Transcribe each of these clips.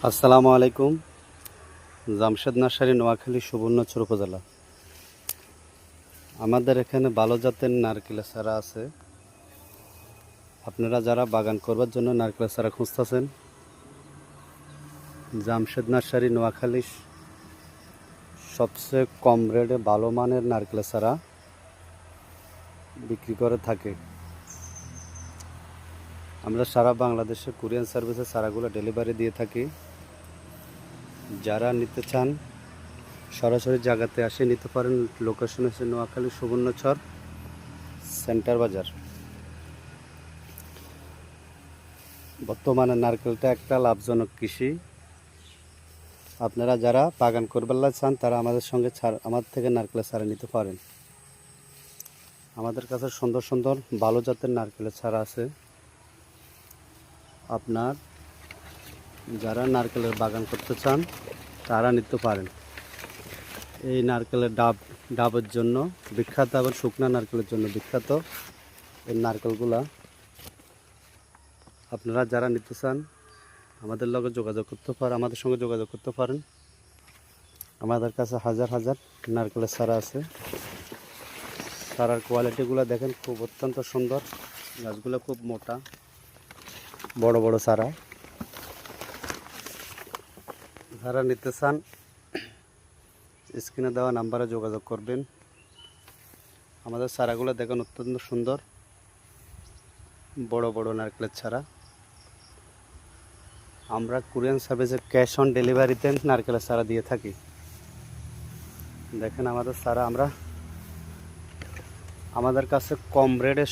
আসসালামু আলাইকুম। জামশেদ নার্সারি, নোয়াখালী, সুবর্ণচর উপজেলা। আমাদের এখানে ভালো জাতের নারকেলের চারা আছে। আপনারা যারা বাগান করবার জন্য নারকেলের চারা খুঁজতেছেন, জামশেদ নার্সারি নোয়াখালী সবচেয়ে কম রেটে ভালো মানের নারকেলের চারা বিক্রি করে থাকে। আমরা সারা বাংলাদেশে কুরিয়ার সার্ভিসে চারাগুলো ডেলিভারি দিয়ে থাকি। যারা নিতে চান সরাসরি জায়গাতে আসে নিতে পারেন। লোকেশন হচ্ছে নোয়াখালী সুবর্ণচর সেন্টার বাজার। বর্তমানে নারকেলটা একটা লাভজনক কৃষি। আপনারা যারা বাগান করবার চান তারা আমাদের থেকে নারকেলের চারা নিতে পারেন। আমাদের কাছে সুন্দর সুন্দর ভালো জাতের নারকেলের চারা আছে। আপনার যারা নারকেলের বাগান করতে চান তারা নিতে পারেন। এই নারকেলের ডাবের জন্য বিখ্যাত, আবার শুকনা নারকেলের জন্য বিখ্যাত এই নারকেলগুলা। আপনারা যারা নিতে চান আমাদের সঙ্গে যোগাযোগ করতে পারেন। আমাদের কাছে হাজার হাজার নারকেলের চারা আছে। চারার কোয়ালিটিগুলো দেখেন, খুব অত্যন্ত সুন্দর। গাছগুলো খুব মোটা, বড় বড় চারা। যারা নিতে চান স্ক্রিনে দেওয়া নাম্বারে যোগাযোগ করবেন। আমাদের চারাগুলো দেখেন অত্যন্ত সুন্দর, বড় বড় নারকেলের চারা। আমরা কুরিয়ার সার্ভিসে ক্যাশ অন ডেলিভারিতে নারকেলের চারা দিয়ে থাকি। দেখেন আমাদের চারা আমাদের কাছে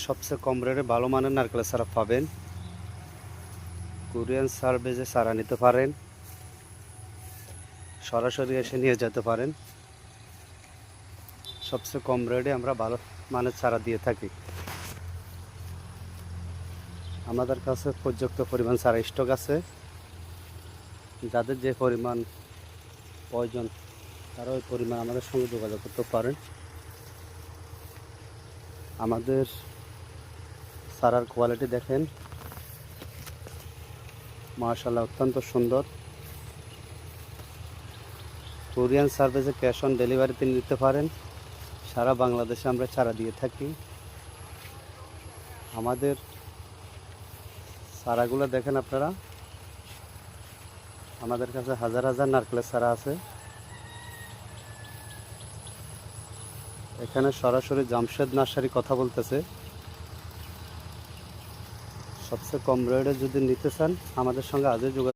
সবচেয়ে কম রেটে ভালো মানের নারকেলের চারা পাবেন। কুরিয়ার সার্ভিসে চারা নিতে পারেন, সরাসরি এসে নিয়ে যেতে পারেন। সবচেয়ে কম রেটে আমরা ভালো মানের চারা দিয়ে থাকি। আমাদের কাছে পর্যাপ্ত পরিমাণ চারা স্টক আছে। যাদের যে পরিমাণ প্রয়োজন তারা ওই পরিমাণ আমাদের সঙ্গে যোগাযোগ করতে পারেন। আমাদের চারার কোয়ালিটি দেখেন, মাশাআল্লাহ অত্যন্ত সুন্দর। কুরিয়ার সার্ভিসে ক্যাশ অন ডেলিভারিতে নিতে পারেন। সারা বাংলাদেশে আমরা চারা দিয়ে থাকি। আমাদের চারাগুলো দেখেন আপনারা, আমাদের কাছে হাজার হাজার নারকেলের চারা আছে। এখানে সরাসরি জামশেদ নার্সারি কথা বলতেছে। সবচেয়ে কম রেটে যদি নিতে চান আমাদের সঙ্গে আজই যোগাযোগ